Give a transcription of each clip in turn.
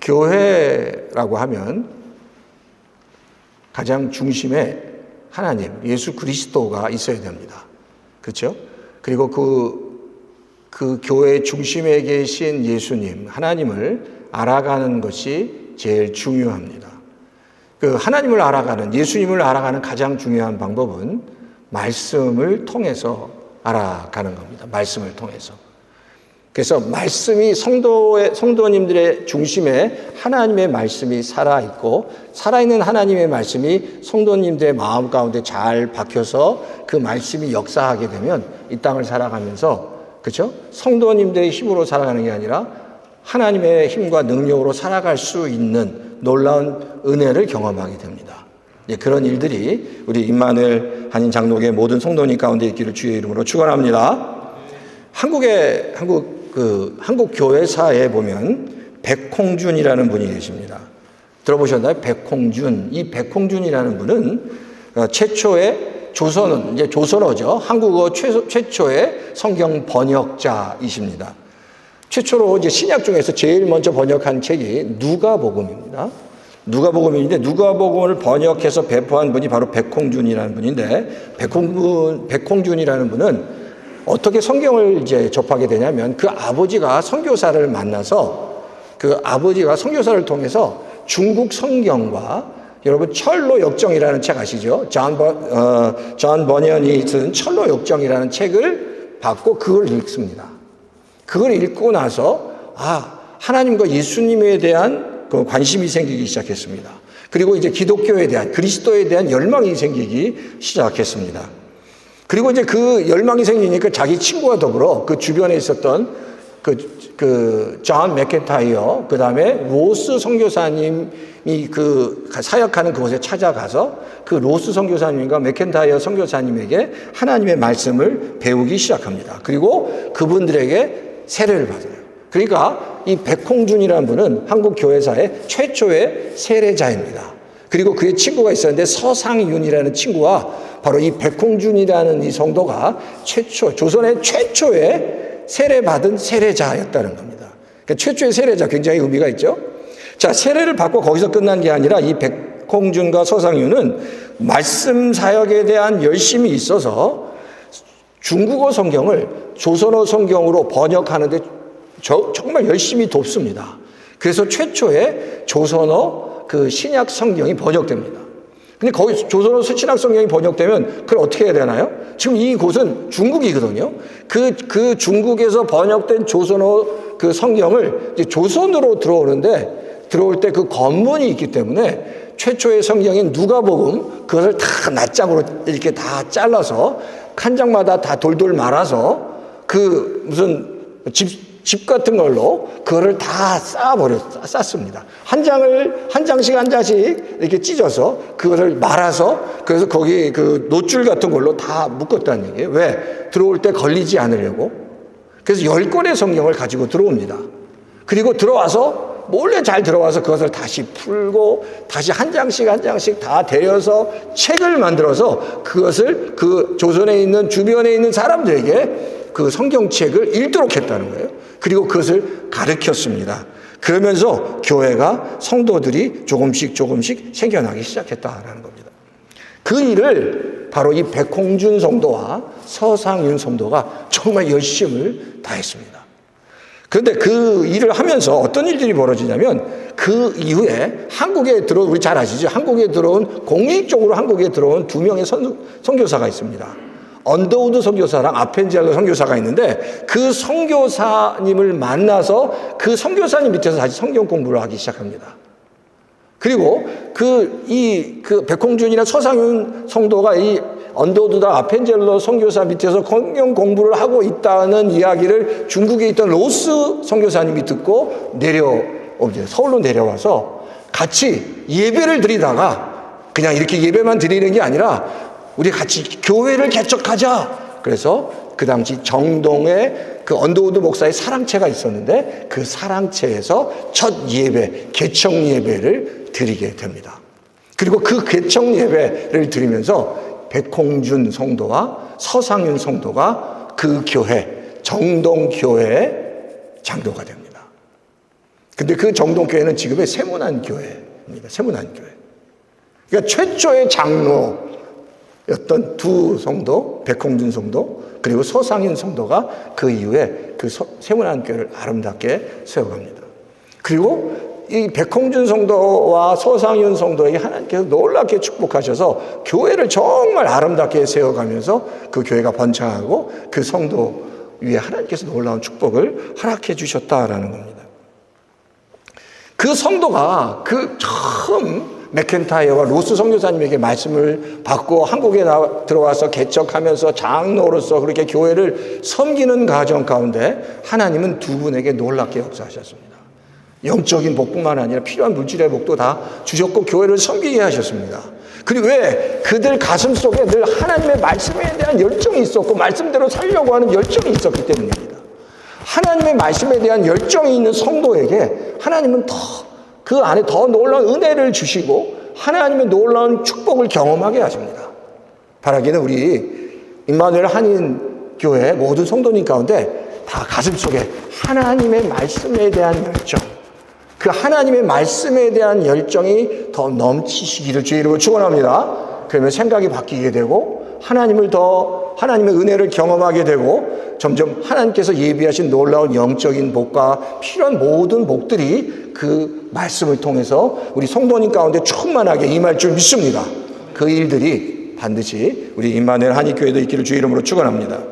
교회라고 하면 가장 중심에 하나님, 예수 그리스도가 있어야 됩니다. 그렇죠? 그리고 그 교회 중심에 계신 예수님, 하나님을 알아가는 것이 제일 중요합니다. 그 하나님을 알아가는, 예수님을 알아가는 가장 중요한 방법은 말씀을 통해서 알아가는 겁니다. 말씀을 통해서. 그래서 말씀이 성도님들의 중심에 하나님의 말씀이 살아있고, 살아있는 하나님의 말씀이 성도님들의 마음 가운데 잘 박혀서 그 말씀이 역사하게 되면 이 땅을 살아가면서, 그렇죠? 성도님들의 힘으로 살아가는 게 아니라 하나님의 힘과 능력으로 살아갈 수 있는 놀라운 은혜를 경험하게 됩니다. 그런 일들이 우리 임마누엘 한인 장로교회 모든 성도님 가운데 있기를 주의 이름으로 축원합니다. 한국 교회사에 보면 백홍준이라는 분이 계십니다. 들어보셨나요? 백홍준. 이 백홍준이라는 분은 최초의 조선어죠. 한국어 최초의 성경 번역자이십니다. 최초로 이제 신약 중에서 제일 먼저 번역한 책이 누가복음입니다. 누가복음인데 누가복음을 번역해서 배포한 분이 바로 백홍준이라는 분인데, 백홍준이라는 분은 어떻게 성경을 이제 접하게 되냐면, 그 아버지가 선교사를 만나서 그 아버지가 선교사를 통해서 중국 성경과, 여러분 철로 역정이라는 책 아시죠? 존 버니언이 쓴 철로 역정이라는 책을 받고 그걸 읽습니다. 그걸 읽고 나서 하나님과 예수님에 대한 그 관심이 생기기 시작했습니다. 그리고 이제 기독교에 대한, 그리스도에 대한 열망이 생기기 시작했습니다. 그리고 이제 그 열망이 생기니까 자기 친구와 더불어 그 주변에 있었던 존 맥켄타이어, 그 다음에 로스 선교사님이 그 사역하는 그곳에 찾아가서 그 로스 선교사님과 맥켄타이어 선교사님에게 하나님의 말씀을 배우기 시작합니다. 그리고 그분들에게 세례를 받아요. 그러니까 이 백홍준이라는 분은 한국 교회사의 최초의 세례자입니다. 그리고 그의 친구가 있었는데 서상윤이라는 친구와 바로 이 백홍준이라는 이 성도가 조선의 최초의 세례받은 세례자였다는 겁니다. 그러니까 최초의 세례자, 굉장히 의미가 있죠. 자, 세례를 받고 거기서 끝난 게 아니라 이 백홍준과 서상윤은 말씀 사역에 대한 열심이 있어서 중국어 성경을 조선어 성경으로 번역하는데 정말 열심히 돕습니다. 그래서 최초의 조선어 그 신약 성경이 번역됩니다. 근데 거기 조선어 신약 성경이 번역되면 그걸 어떻게 해야 되나요? 지금 이곳은 중국이거든요. 그 중국에서 번역된 조선어 그 성경을 이제 조선으로 들어올 때 그 관문이 있기 때문에 최초의 성경인 누가복음, 그것을 다 낱장으로 이렇게 다 잘라서 한 장마다 다 돌돌 말아서 그 무슨 집 같은 걸로 그거를 다 쌌습니다. 한 장씩 이렇게 찢어서 그거를 말아서, 그래서 거기 그 노줄 같은 걸로 다 묶었다는 얘기예요. 왜? 들어올 때 걸리지 않으려고. 그래서 10권의 성경을 가지고 들어옵니다. 그리고 들어와서 몰래 잘 들어와서 그것을 다시 풀고 다시 한 장씩 다 데려서 책을 만들어서 그것을 그 조선에 있는 주변에 있는 사람들에게 그 성경책을 읽도록 했다는 거예요. 그리고 그것을 가르쳤습니다. 그러면서 교회가, 성도들이 조금씩 생겨나기 시작했다라는 겁니다. 그 일을 바로 이 백홍준 성도와 서상윤 성도가 정말 열심을 다했습니다. 그런데 그 일을 하면서 어떤 일들이 벌어지냐면, 그 이후에 우리 잘 아시죠? 공식적으로 한국에 들어온 2명의 선교사가 있습니다. 언더우드 선교사랑 아펜젤러 선교사가 있는데, 그 선교사님을 만나서 그 선교사님 밑에서 다시 성경 공부를 하기 시작합니다. 그리고 그 백홍준이나 서상윤 성도가 이 언더우드나 아펜젤러 선교사 밑에서 성경 공부를 하고 있다는 이야기를 중국에 있던 로스 선교사님이 듣고 서울로 내려와서 같이 예배를 드리다가, 그냥 이렇게 예배만 드리는 게 아니라 우리 같이 교회를 개척하자. 그래서 그 당시 정동에 그 언더우드 목사의 사랑채가 있었는데, 그 사랑채에서 첫 예배, 개척 예배를 드리게 됩니다. 그리고 그 개척 예배를 드리면서 백홍준 성도와 서상윤 성도가 그 교회, 정동교회의 장로가 됩니다. 근데 그 정동교회는 지금의 세문안교회입니다. 세문안교회. 그러니까 최초의 장로였던 두 성도, 백홍준 성도 그리고 서상윤 성도가 그 이후에 그 세문안교회를 아름답게 세워갑니다. 그리고 이 백홍준 성도와 서상윤 성도에게 하나님께서 놀랍게 축복하셔서 교회를 정말 아름답게 세워가면서 그 교회가 번창하고 그 성도 위에 하나님께서 놀라운 축복을 허락해 주셨다라는 겁니다. 그 성도가 그 처음 맥켄타이어와 로스 선교사님에게 말씀을 받고 한국에 들어와서 개척하면서 장로로서 그렇게 교회를 섬기는 과정 가운데 하나님은 두 분에게 놀랍게 역사하셨습니다. 영적인 복뿐만 아니라 필요한 물질의 복도 다 주셨고 교회를 섬기게 하셨습니다. 그리고 왜? 그들 가슴 속에 늘 하나님의 말씀에 대한 열정이 있었고 말씀대로 살려고 하는 열정이 있었기 때문입니다. 하나님의 말씀에 대한 열정이 있는 성도에게 하나님은 그 안에 더 놀라운 은혜를 주시고 하나님의 놀라운 축복을 경험하게 하십니다. 바라기는 우리 임마누엘 한인교회 모든 성도님 가운데 다 가슴속에 하나님의 말씀에 대한 열정, 그 하나님의 말씀에 대한 열정이 더 넘치시기를 주의 이름으로 축원합니다. 그러면 생각이 바뀌게 되고 하나님의 은혜를 경험하게 되고 점점 하나님께서 예비하신 놀라운 영적인 복과 필요한 모든 복들이 그 말씀을 통해서 우리 성도님 가운데 충만하게 임할 줄 믿습니다. 그 일들이 반드시 우리 임마누엘 한인교회도 있기를 주의 이름으로 축원합니다.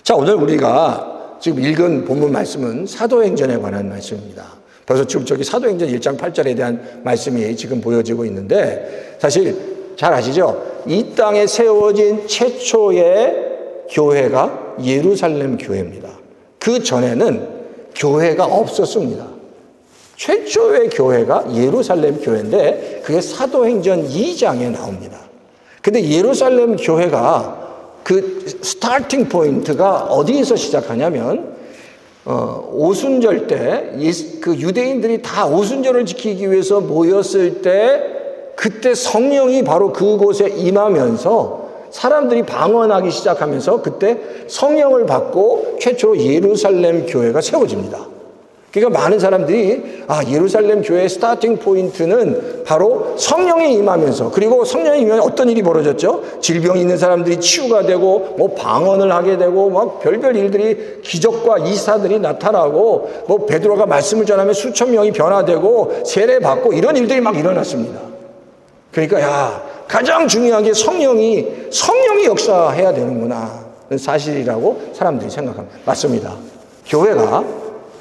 자, 오늘 우리가 지금 읽은 본문 말씀은 사도행전에 관한 말씀입니다. 벌써 지금 저기 사도행전 1장 8절에 대한 말씀이 지금 보여지고 있는데 사실 잘 아시죠? 이 땅에 세워진 최초의 교회가 예루살렘 교회입니다. 그 전에는 교회가 없었습니다. 최초의 교회가 예루살렘 교회인데 그게 사도행전 2장에 나옵니다. 근데 예루살렘 교회가 그 스타팅 포인트가 어디에서 시작하냐면 오순절 때 그 유대인들이 다 오순절을 지키기 위해서 모였을 때 그때 성령이 바로 그곳에 임하면서 사람들이 방언하기 시작하면서 그때 성령을 받고 최초로 예루살렘 교회가 세워집니다. 그러니까 많은 사람들이 예루살렘 교회의 스타팅 포인트는 바로 성령이 임하면서 그리고 성령이 임하면 어떤 일이 벌어졌죠? 질병이 있는 사람들이 치유가 되고 뭐 방언을 하게 되고 막 별별 일들이 기적과 이사들이 나타나고 뭐 베드로가 말씀을 전하면 수천 명이 변화되고 세례받고 이런 일들이 막 일어났습니다. 그러니까 가장 중요한 게 성령이 역사해야 되는구나 사실이라고 사람들이 생각합니다. 맞습니다. 교회가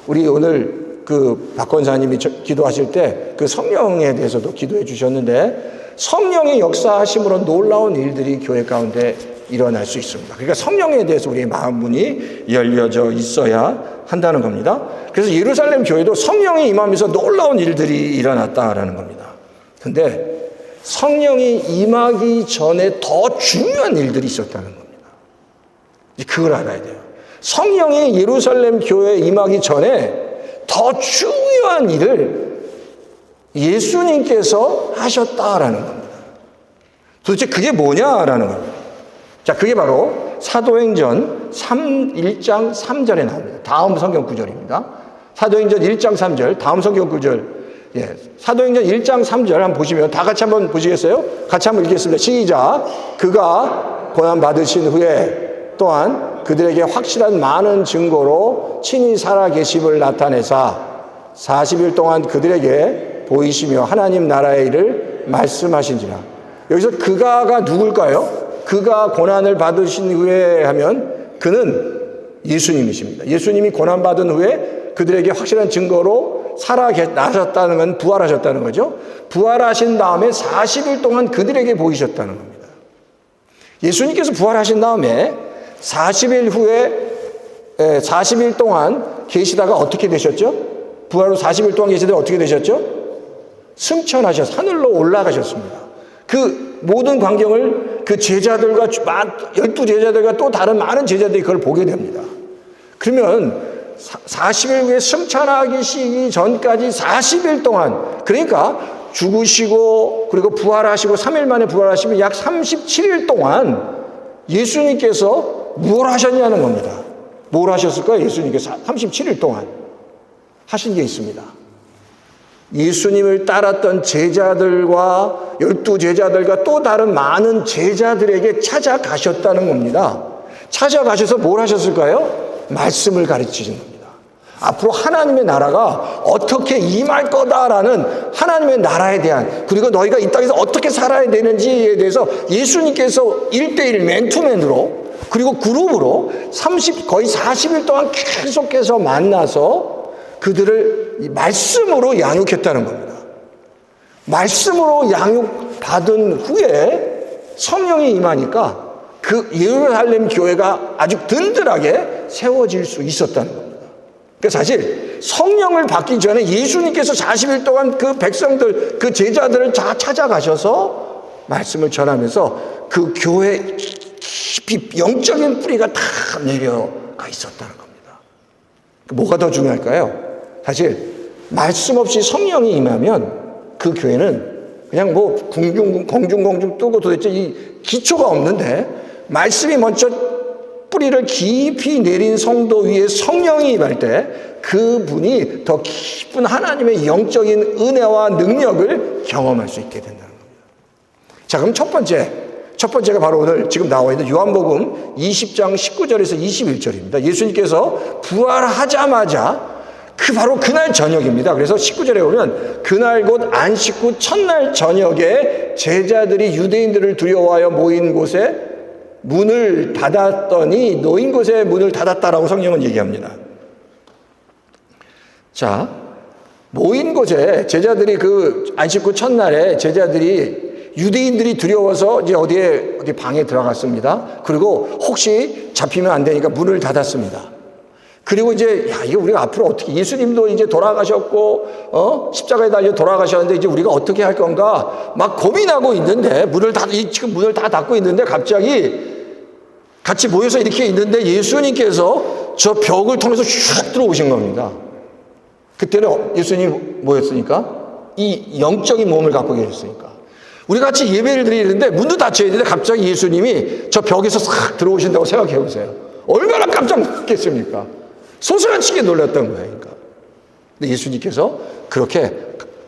우리 오늘 그 박 권사님이 기도하실 때 그 성령에 대해서도 기도해 주셨는데 성령의 역사하심으로 놀라운 일들이 교회 가운데 일어날 수 있습니다. 그러니까 성령에 대해서 우리의 마음문이 열려져 있어야 한다는 겁니다. 그래서 예루살렘 교회도 성령이 임하면서 놀라운 일들이 일어났다라는 겁니다. 근데 성령이 임하기 전에 더 중요한 일들이 있었다는 겁니다. 그걸 알아야 돼요. 성령이 예루살렘 교회에 임하기 전에 더 중요한 일을 예수님께서 하셨다라는 겁니다. 도대체 그게 뭐냐라는 겁니다. 자, 그게 바로 사도행전 1장 3절에 나옵니다. 다음 성경 구절입니다. 사도행전 1장 3절, 다음 성경 구절. 사도행전 1장 3절 한번 보시면 다 같이 한번 보시겠어요? 같이 한번 읽겠습니다. 시작. 그가 고난 받으신 후에 또한 그들에게 확실한 많은 증거로 친히 살아계심을 나타내사 40일 동안 그들에게 보이시며 하나님 나라의 일을 말씀하신지라. 여기서 그가가 누굴까요? 그가 고난을 받으신 후에 하면 그는 예수님이십니다. 예수님이 고난받은 후에 그들에게 확실한 증거로 살아나셨다는 건 부활하셨다는 거죠. 부활하신 다음에 40일 동안 그들에게 보이셨다는 겁니다. 예수님께서 부활하신 다음에 40일 후에 40일 동안 계시다가 어떻게 되셨죠? 부활 후 40일 동안 계시다가 어떻게 되셨죠? 승천하셔서 하늘로 올라가셨습니다. 그 모든 광경을 그 제자들과 12제자들과 또 다른 많은 제자들이 그걸 보게 됩니다. 그러면 40일 후에 승천하시기 전까지 40일 동안 그러니까 죽으시고 그리고 부활하시고 3일 만에 부활하시면 약 37일 동안 예수님께서 뭘 하셨냐는 겁니다. 뭘 하셨을까요? 예수님께서 37일 동안. 하신 게 있습니다. 예수님을 따랐던 제자들과 12제자들과 또 다른 많은 제자들에게 찾아가셨다는 겁니다. 찾아가셔서 뭘 하셨을까요? 말씀을 가르치신 겁니다. 앞으로 하나님의 나라가 어떻게 임할 거다라는 하나님의 나라에 대한, 그리고 너희가 이 땅에서 어떻게 살아야 되는지에 대해서 예수님께서 1대1 맨투맨으로, 그리고 그룹으로 거의 40일 동안 계속해서 만나서 그들을 이 말씀으로 양육했다는 겁니다. 말씀으로 양육받은 후에 성령이 임하니까 그 예루살렘 교회가 아주 든든하게 세워질 수 있었다는 겁니다. 그러니까 사실 성령을 받기 전에 예수님께서 40일 동안 그 백성들, 그 제자들을 다 찾아가셔서 말씀을 전하면서 그 교회 깊이 영적인 뿌리가 다 내려가 있었다는 겁니다. 뭐가 더 중요할까요? 사실 말씀 없이 성령이 임하면 그 교회는 그냥 뭐 공중공중 뜨고 도대체 이 기초가 없는데, 말씀이 먼저 뿌리를 깊이 내린 성도 위에 성령이 임할 때 그분이 더 깊은 하나님의 영적인 은혜와 능력을 경험할 수 있게 된다는 겁니다. 자, 그럼 첫 번째가 바로 오늘 지금 나와 있는 요한복음 20장 19절에서 21절입니다. 예수님께서 부활하자마자 바로 그날 저녁입니다. 그래서 19절에 보면 그날 곧 안식 후 첫날 저녁에 제자들이 유대인들을 두려워하여 모인 곳에 문을 닫았더니 놓인 곳에 문을 닫았다라고 성경은 얘기합니다. 자, 모인 곳에 제자들이 그 안식 후 첫날에 제자들이 유대인들이 두려워서 이제 어디 방에 들어갔습니다. 그리고 혹시 잡히면 안 되니까 문을 닫았습니다. 그리고 이제 이거 우리가 앞으로 어떻게, 예수님도 이제 돌아가셨고 십자가에 달려 돌아가셨는데 이제 우리가 어떻게 할 건가 막 고민하고 있는데 지금 문을 다 닫고 있는데 갑자기 같이 모여서 이렇게 있는데 예수님께서 저 벽을 통해서 슉 들어오신 겁니다. 그때는 예수님 뭐였으니까? 이 영적인 몸을 갖고 계셨으니까. 우리 같이 예배를 드리는데 문도 닫혀 있는데 갑자기 예수님이 저 벽에서 싹 들어오신다고 생각해 보세요. 얼마나 깜짝 놀랐겠습니까? 소스라치게 놀랐던 거예요. 그러니까. 근데 예수님께서 그렇게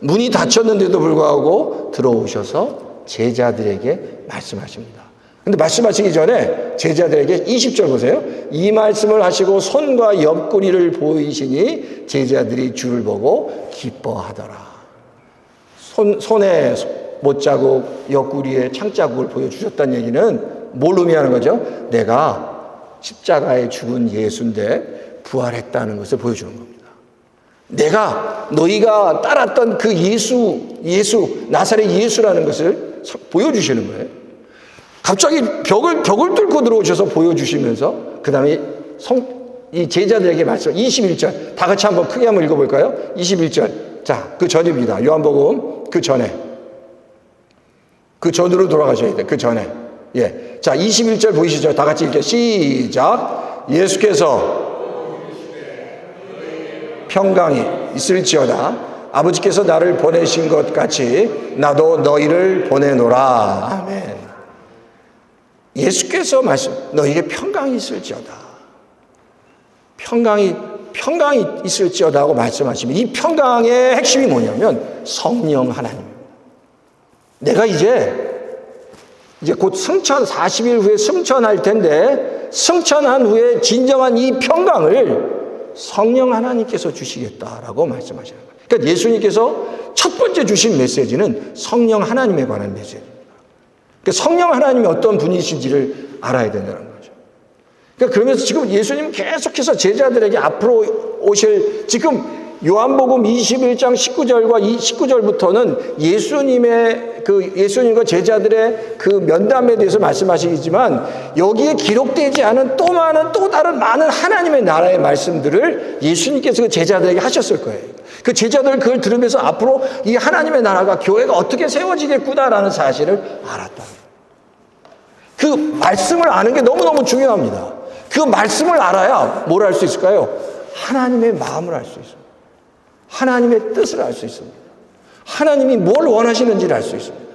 문이 닫혔는데도 불구하고 들어오셔서 제자들에게 말씀하십니다. 근데 말씀하시기 전에 제자들에게 20절 보세요. 이 말씀을 하시고 손과 옆구리를 보이시니 제자들이 주를 보고 기뻐하더라. 손에 못자국, 옆구리에 창자국을 보여주셨다는 얘기는 뭘 의미하는 거죠? 내가 십자가에 죽은 예수인데 부활했다는 것을 보여주는 겁니다. 내가 너희가 따랐던 그 예수 나사렛 예수라는 것을 보여주시는 거예요. 갑자기 벽을 뚫고 들어오셔서 보여주시면서 그 다음에 이 제자들에게 말씀 21절 다 같이 한번 크게 한번 읽어볼까요? 21절 자, 그 전입니다. 요한복음 그 전에 그 전으로 돌아가셔야 돼. 그 전에 예, 자 21절 보이시죠? 다 같이 읽게 시작. 예수께서 평강이 있을지어다. 아버지께서 나를 보내신 것 같이 나도 너희를 보내노라. 아멘. 예수께서 너희에게 평강이 있을지어다. 평강이 있을지어다 하고 말씀하시면 이 평강의 핵심이 뭐냐면 성령 하나님입니다. 내가 이제 곧 40일 후에 승천할 텐데 승천한 후에 진정한 이 평강을 성령 하나님께서 주시겠다라고 말씀하시는 거예요. 그러니까 예수님께서 첫 번째 주신 메시지는 성령 하나님에 관한 메시지입니다. 그러니까 성령 하나님이 어떤 분이신지를 알아야 된다는 거죠. 그러니까 그러면서 지금 예수님 계속해서 제자들에게 앞으로 오실 지금 요한복음 21장 19절과 19절부터는 예수님과 제자들의 그 면담에 대해서 말씀하시지만 여기에 기록되지 않은 또 다른 많은 하나님의 나라의 말씀들을 예수님께서 그 제자들에게 하셨을 거예요. 그 제자들 그걸 들으면서 앞으로 이 하나님의 나라가 교회가 어떻게 세워지겠구나라는 사실을 알았다. 그 말씀을 아는 게 너무너무 중요합니다. 그 말씀을 알아야 뭘 알 수 있을까요? 하나님의 마음을 알 수 있습니다. 하나님의 뜻을 알 수 있습니다. 하나님이 뭘 원하시는지를 알 수 있습니다.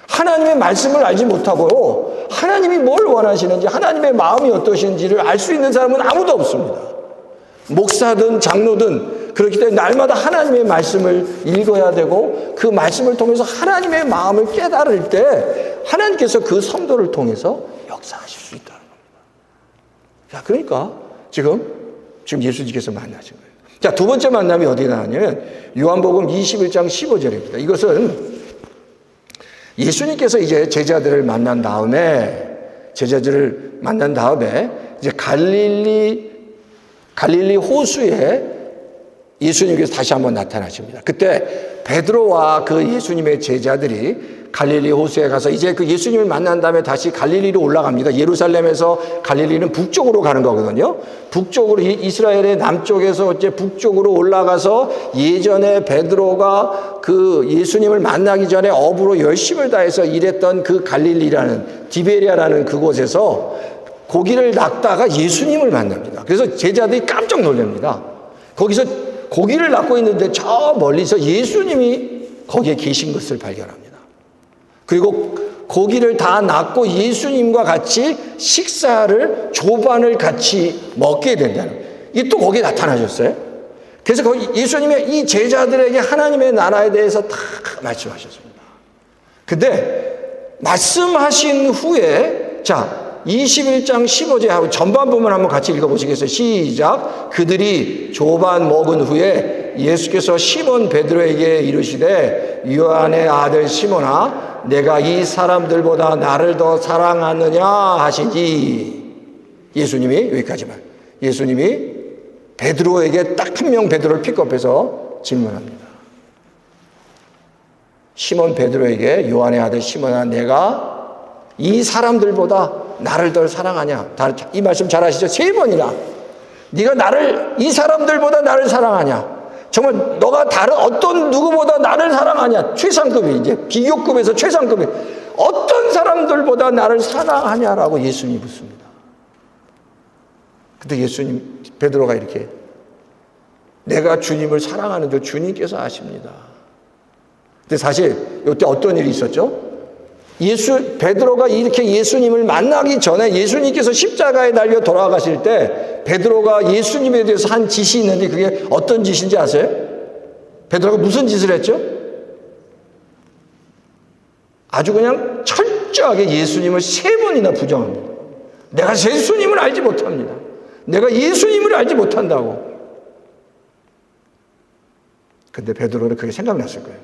하나님의 말씀을 알지 못하고 하나님이 뭘 원하시는지 하나님의 마음이 어떠신지를 알 수 있는 사람은 아무도 없습니다. 목사든 장로든 그렇기 때문에 날마다 하나님의 말씀을 읽어야 되고 그 말씀을 통해서 하나님의 마음을 깨달을 때 하나님께서 그 성도를 통해서 역사하실 수 있다는 겁니다. 자, 그러니까 지금 예수님께서 만나신 거예요. 자, 두 번째 만남이 어디에 나왔냐면 요한복음 21장 15절입니다. 이것은 예수님께서 이제 제자들을 만난 다음에 이제 갈릴리 호수에 예수님께서 다시 한번 나타나십니다. 그때 베드로와 그 예수님의 제자들이 갈릴리 호수에 가서 이제 그 예수님을 만난 다음에 다시 갈릴리로 올라갑니다. 예루살렘에서 갈릴리는 북쪽으로 가는 거거든요. 북쪽으로, 이스라엘의 남쪽에서 이제 북쪽으로 올라가서 예전에 베드로가 그 예수님을 만나기 전에 업으로 열심을 다해서 일했던 그 갈릴리라는 디베리아라는 그곳에서 고기를 낚다가 예수님을 만납니다. 그래서 제자들이 깜짝 놀랍니다. 거기서 고기를 낚고 있는데 저 멀리서 예수님이 거기에 계신 것을 발견합니다. 그리고 고기를 다 낚고 예수님과 같이 식사를, 조반을 같이 먹게 된다는, 이 또 거기에 나타나셨어요. 그래서 거기 예수님의 이 제자들에게 하나님의 나라에 대해서 다 말씀하셨습니다. 근데 말씀하신 후에, 자, 21장 15절 하고 전반 부분 한번 같이 읽어보시겠어요? 시작. 그들이 조반 먹은 후에 예수께서 시몬 베드로에게 이르시되 요한의 아들 시몬아 내가 이 사람들보다 나를 더 사랑하느냐 하시니, 예수님이 여기까지만, 예수님이 베드로에게 딱 한 명 베드로를 픽업해서 질문합니다. 시몬 베드로에게 요한의 아들 시몬아 내가 이 사람들보다 나를 더 사랑하냐? 이 말씀 잘 아시죠? 3번이나 네가 이 사람들보다 나를 사랑하냐? 정말 너가 다른 어떤 누구보다 나를 사랑하냐? 최상급이, 이제 비교급에서 최상급이 어떤 사람들보다 나를 사랑하냐라고 예수님이 묻습니다. 근데 베드로가 이렇게, 내가 주님을 사랑하는 줄 주님께서 아십니다. 근데 사실 이때 어떤 일이 있었죠? 베드로가 이렇게 예수님을 만나기 전에 예수님께서 십자가에 달려 돌아가실 때 베드로가 예수님에 대해서 한 짓이 있는데 그게 어떤 짓인지 아세요? 베드로가 무슨 짓을 했죠? 아주 그냥 철저하게 예수님을 3번이나 부정합니다. 내가 예수님을 알지 못합니다. 내가 예수님을 알지 못한다고. 근데 베드로는 그게 생각났을 거예요.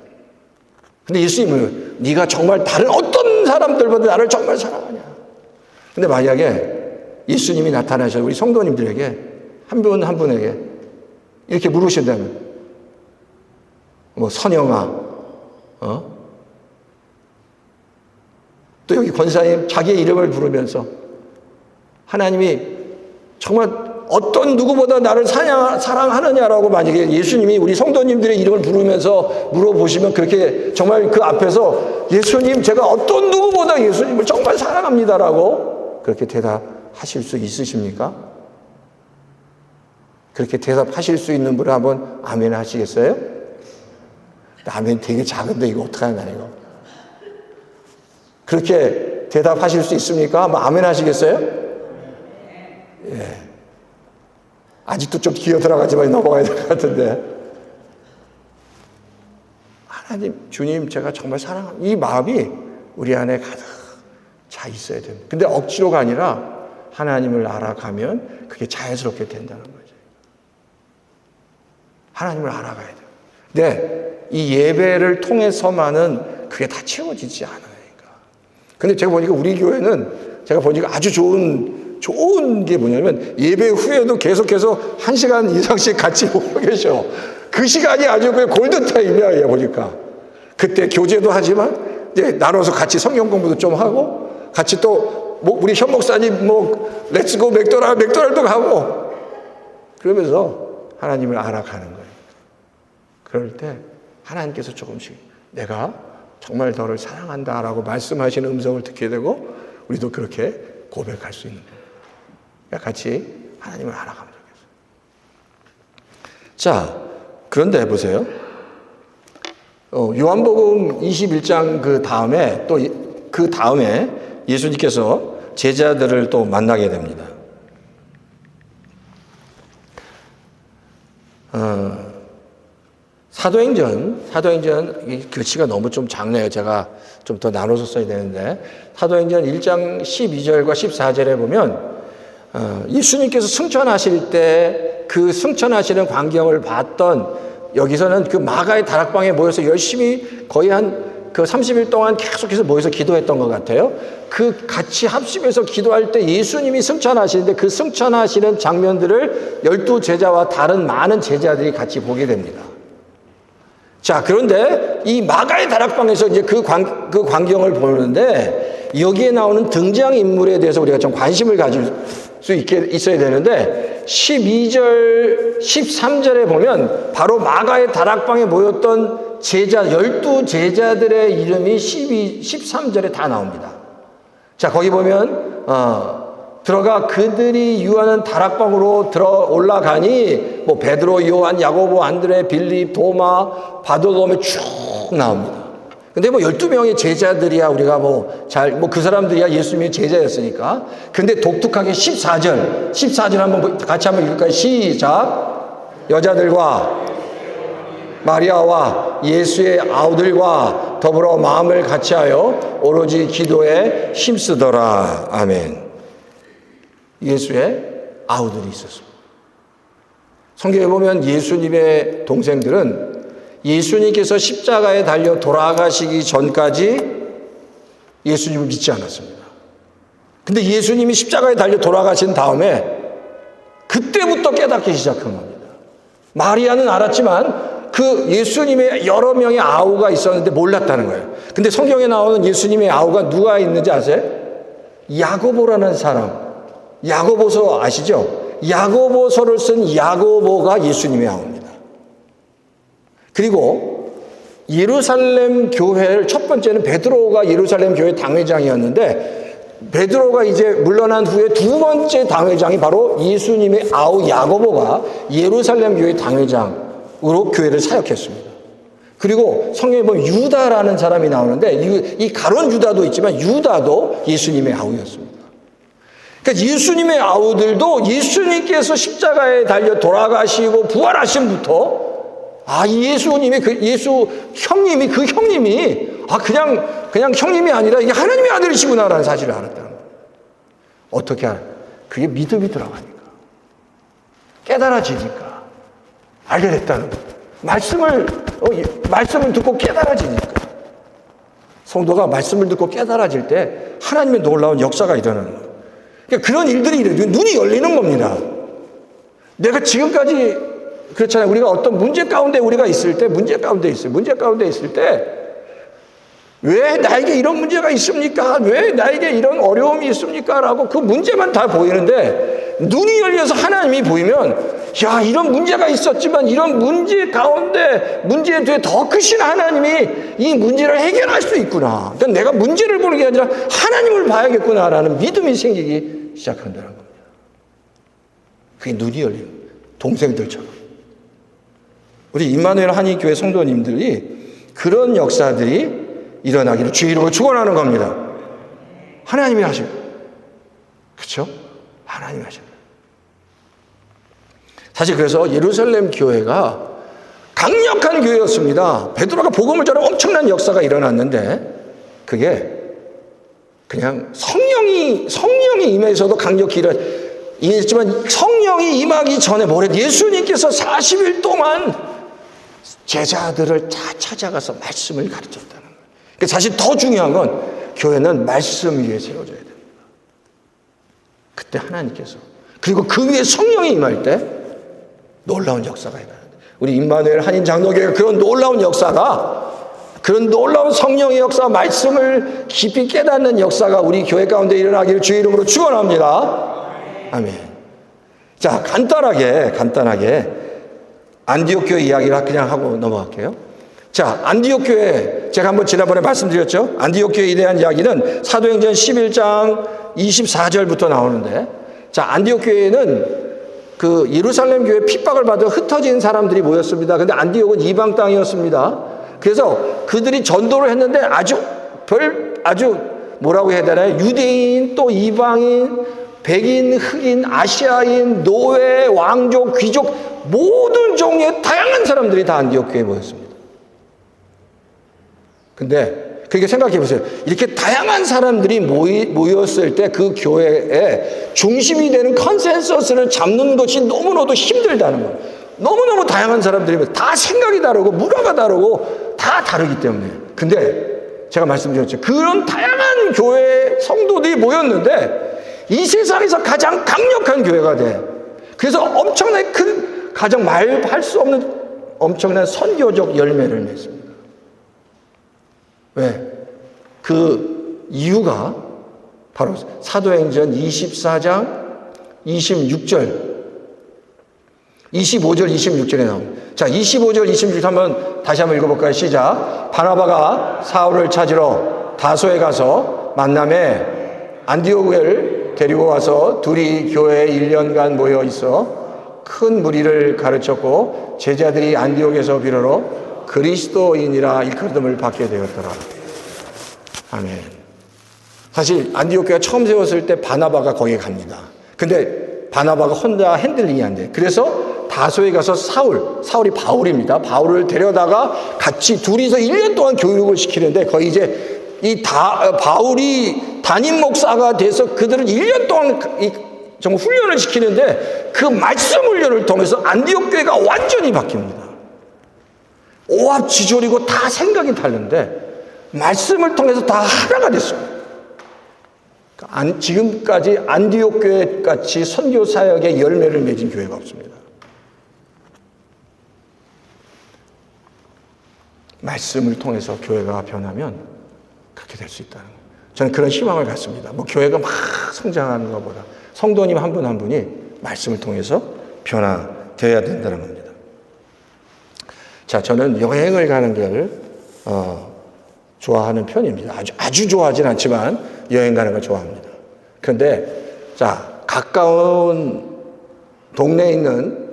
근데 예수님은 네가 정말 다른 어떤 사람들보다 나를 정말 사랑하냐? 근데 만약에 예수님이 나타나셔서 우리 성도님들에게 한 분 한 분에게 이렇게 물으신다면, 뭐 선영아, 또 여기 권사님 자기의 이름을 부르면서 하나님이 정말 어떤 누구보다 나를 사랑하느냐라고 만약에 예수님이 우리 성도님들의 이름을 부르면서 물어보시면, 그렇게 정말 그 앞에서 예수님 제가 어떤 누구보다 예수님을 정말 사랑합니다라고 그렇게 대답하실 수 있으십니까? 그렇게 대답하실 수 있는 분을 한번 아멘 하시겠어요? 아멘 되게 작은데 이거 어떡하나 이거. 그렇게 대답하실 수 있습니까? 한번 아멘 하시겠어요? 예. 아직도 좀 기어 들어가지만 넘어가야 될 것 같은데. 하나님, 주님, 제가 정말 사랑합니다. 이 마음이 우리 안에 가득 차 있어야 됩니다. 근데 억지로가 아니라 하나님을 알아가면 그게 자연스럽게 된다는 거죠. 하나님을 알아가야 돼요. 근데 이 예배를 통해서만은 그게 다 채워지지 않으니까. 근데 제가 보니까 우리 교회는 제가 보니까 아주 좋은 게 뭐냐면 예배 후에도 계속해서 1시간 이상씩 같이 모여 계셔. 그 시간이 아주 그 골든타임이야, 보니까. 그때 교제도 하지만 이제 나눠서 같이 성경 공부도 좀 하고 같이 또 우리 현 목사님 렛츠고 맥도날드도 가고 그러면서 하나님을 알아가는 거예요. 그럴 때 하나님께서 조금씩 내가 정말 너를 사랑한다라고 말씀하시는 음성을 듣게 되고 우리도 그렇게 고백할 수 있는 거예요. 같이 하나님을 알아가면 되겠어요. 자, 그런데 보세요. 요한복음 21장 그 다음에 예수님께서 제자들을 또 만나게 됩니다. 사도행전 이 글씨가 너무 좀 작네요. 제가 좀 더 나눠서 써야 되는데, 사도행전 1장 12절과 14절에 보면 예수님께서 승천하실 때 그 승천하시는 광경을 봤던, 여기서는 그 마가의 다락방에 모여서 열심히 거의 한 그 30일 동안 계속해서 모여서 기도했던 것 같아요. 그 같이 합심해서 기도할 때 예수님이 승천하시는데 그 승천하시는 장면들을 12제자와 다른 많은 제자들이 같이 보게 됩니다. 자, 그런데 이 마가의 다락방에서 이제 그 광경을 보는데, 여기에 나오는 등장인물에 대해서 우리가 좀 관심을 가질 수 있어야 되는데, 12절, 13절에 보면 바로 마가의 다락방에 모였던 12제자들의 이름이 13절에 다 나옵니다. 자, 거기 보면, 들어가 그들이 유하는 다락방으로 올라가니, 뭐, 베드로, 요한, 야고보, 안드레, 빌립, 도마, 바돌로메 쭉 나옵니다. 근데 뭐 12명의 제자들이야, 우리가 그 사람들이야 예수님의 제자였으니까. 근데 독특하게 14절 한번 같이 한번 읽을까요? 시작. 여자들과 마리아와 예수의 아우들과 더불어 마음을 같이하여 오로지 기도에 힘쓰더라. 아멘. 예수의 아우들이 있었습니다. 성경에 보면 예수님의 동생들은 예수님께서 십자가에 달려 돌아가시기 전까지 예수님을 믿지 않았습니다. 근데 예수님이 십자가에 달려 돌아가신 다음에 그때부터 깨닫기 시작한 겁니다. 마리아는 알았지만 그 예수님의 여러 명의 아우가 있었는데 몰랐다는 거예요. 근데 성경에 나오는 예수님의 아우가 누가 있는지 아세요? 야고보라는 사람. 야고보서 아시죠? 야고보서를 쓴 야고보가 예수님의 아우입니다. 그리고 예루살렘 교회를, 첫 번째는 베드로가 예루살렘 교회 당회장이었는데, 베드로가 이제 물러난 후에 두 번째 당회장이 바로 예수님의 아우 야고보가 예루살렘 교회 당회장으로 교회를 사역했습니다. 그리고 성경에 보면 유다라는 사람이 나오는데, 이 가론 유다도 있지만 유다도 예수님의 아우였습니다. 그러니까 예수님의 아우들도 예수님께서 십자가에 달려 돌아가시고 부활하심부터 예수님의 예수 형님이 그냥 형님이 아니라 이게 하나님의 아들이시구나라는 사실을 알았다는 거예요. 어떻게 알아요? 그게 믿음이 들어가니까, 깨달아지니까 알게 됐다는 거예요. 말씀을 듣고 깨달아지니까. 성도가 말씀을 듣고 깨달아질 때 하나님의 놀라운 역사가 일어나는 거예요. 그러니까 그런 일들이 일어나요. 눈이 열리는 겁니다. 내가 지금까지 그렇잖아요. 우리가 어떤 문제 가운데 있을 때 왜 나에게 이런 문제가 있습니까? 왜 나에게 이런 어려움이 있습니까? 라고 그 문제만 다 보이는데, 눈이 열려서 하나님이 보이면, 야, 이런 문제가 있었지만 이런 문제 가운데 문제에 대해 더 크신 하나님이 이 문제를 해결할 수 있구나. 그러니까 내가 문제를 보는 게 아니라 하나님을 봐야겠구나라는 믿음이 생기기 시작한다는 겁니다. 그게 눈이 열리는 거예요. 동생들처럼. 우리 임마누엘 한인교회 성도님들이 그런 역사들이 일어나기를 주의 이름으로 축원하는 겁니다. 하나님이 하셔요. 그렇죠? 하나님이 하셔요. 사실 그래서 예루살렘 교회가 강력한 교회였습니다. 베드로가 복음을 전하는 엄청난 역사가 일어났는데, 그게 그냥 성령이 임해서도 강력히 임했지만, 성령이 임하기 전에 예수님께서 40일 동안 제자들을 다 찾아가서 말씀을 가르쳤다는 거예요. 그러니까 사실 더 중요한 건 교회는 말씀 위에 세워져야 됩니다. 그때 하나님께서, 그리고 그 위에 성령이 임할 때 놀라운 역사가 일어나요. 우리 임마누엘 한인 장로교회가 그런 놀라운 성령의 역사, 말씀을 깊이 깨닫는 역사가 우리 교회 가운데 일어나기를 주의 이름으로 축원합니다. 아멘. 자, 간단하게 안디옥 교회 이야기를 그냥 하고 넘어갈게요. 자, 안디옥 교회, 제가 한번 지난번에 말씀드렸죠. 안디옥 교회에 대한 이야기는 사도행전 11장 24절부터 나오는데, 자, 안디옥 교회는 그 예루살렘 교회 핍박을 받아 흩어진 사람들이 모였습니다. 근데 안디옥은 이방 땅이었습니다. 그래서 그들이 전도를 했는데 아주 뭐라고 해야 되나요? 유대인, 또 이방인, 백인, 흑인, 아시아인, 노예, 왕족, 귀족 모든 종류의 다양한 사람들이 다 안디옥 교회에 모였습니다. 근데 그렇게 생각해 보세요. 이렇게 다양한 사람들이 모였을 때 그 교회의 중심이 되는 컨센서스를 잡는 것이 너무나도 힘들다는 거예요. 너무너무 다양한 사람들이 다 생각이 다르고 문화가 다르고 다 다르기 때문에. 근데 제가 말씀드렸죠. 그런 다양한 교회 성도들이 모였는데 이 세상에서 가장 강력한 교회가 돼. 그래서 엄청나게 큰, 가장 말할 수 없는 엄청난 선교적 열매를 맺습니다. 왜? 그 이유가 바로 사도행전 24장 26절, 25절, 26절에 나옵니다. 자, 25절, 26절 다시 한번 읽어볼까요? 시작. 바나바가 사울을 찾으러 다소에 가서 만남에 안디옥을 데리고 와서 둘이 교회에 1년간 모여 있어 큰 무리를 가르쳤고 제자들이 안디옥에서 비로소 그리스도인이라 일컬음을 받게 되었더라. 아멘. 사실 안디옥 교회가 처음 세웠을 때 바나바가 거기에 갑니다. 근데 바나바가 혼자 핸들링이 안 돼. 그래서 다소에 가서 사울이 바울입니다. 바울을 데려다가 같이 둘이서 1년 동안 교육을 시키는데 거의 이제 바울이 담임 목사가 돼서 그들은 1년 동안 정말 훈련을 시키는데 그 말씀 훈련을 통해서 안디옥 교회가 완전히 바뀝니다. 오합지졸이고 다 생각이 다른데 말씀을 통해서 다 하나가 됐습니다. 지금까지 안디옥 교회 같이 선교 사역의 열매를 맺은 교회가 없습니다. 말씀을 통해서 교회가 변하면 그렇게 될 수 있다는 거예요. 저는 그런 희망을 갖습니다. 뭐 교회가 막 성장하는 것보다 성도님 한 분 한 분이 말씀을 통해서 변화되어야 된다는 겁니다. 자, 저는 여행을 가는 걸 좋아하는 편입니다. 아주 좋아하진 않지만 여행 가는 걸 좋아합니다. 그런데 자, 가까운 동네에 있는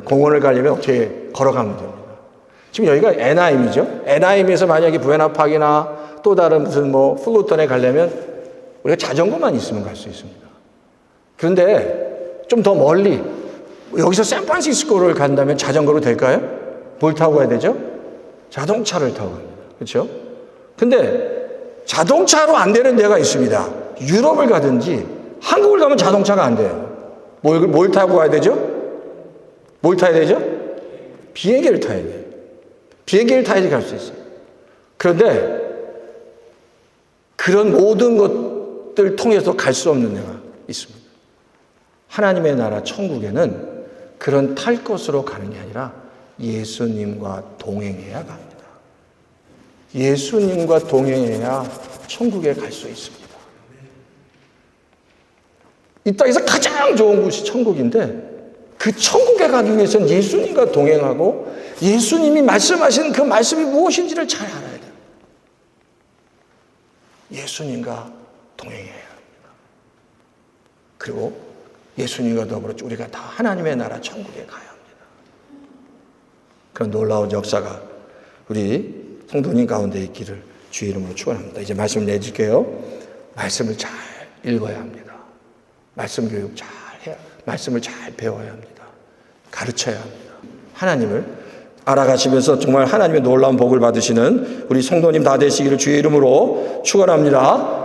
공원을 가려면 어떻게 걸어가면 됩니다. 지금 여기가 애나임이죠. 애나임에서 만약에 부에나팍이나 또 다른 무슨 플루턴에 가려면 우리가 자전거만 있으면 갈 수 있습니다. 그런데 좀 더 멀리 여기서 샌프란시스코를 간다면 자전거로 될까요? 뭘 타고 가야 되죠? 자동차를 타고 갑니다. 그렇죠? 근데 자동차로 안 되는 데가 있습니다. 유럽을 가든지 한국을 가면 자동차가 안 돼요. 뭘 타고 가야 되죠? 뭘 타야 되죠? 비행기를 타야 돼요. 비행기를 타야지 갈 수 있어요. 그런데 그런 모든 것들 통해서 갈 수 없는 데가 있습니다. 하나님의 나라 천국에는 그런 탈 것으로 가는 게 아니라 예수님과 동행해야 갑니다. 예수님과 동행해야 천국에 갈 수 있습니다. 이 땅에서 가장 좋은 곳이 천국인데 그 천국에 가기 위해서는 예수님과 동행하고 예수님이 말씀하신 그 말씀이 무엇인지를 잘 알아야 돼요. 예수님과 동행해야 합니다. 그리고 예수님과 더불어 우리가 다 하나님의 나라 천국에 가야 합니다. 그런 놀라운 역사가 우리 성도님 가운데 있기를 주의 이름으로 축원합니다. 이제 말씀을 내줄게요. 말씀을 잘 읽어야 합니다. 말씀 교육 잘 해야, 말씀을 잘 배워야 합니다. 가르쳐야 합니다. 하나님을 알아가시면서 정말 하나님의 놀라운 복을 받으시는 우리 성도님 다 되시기를 주의 이름으로 축원합니다.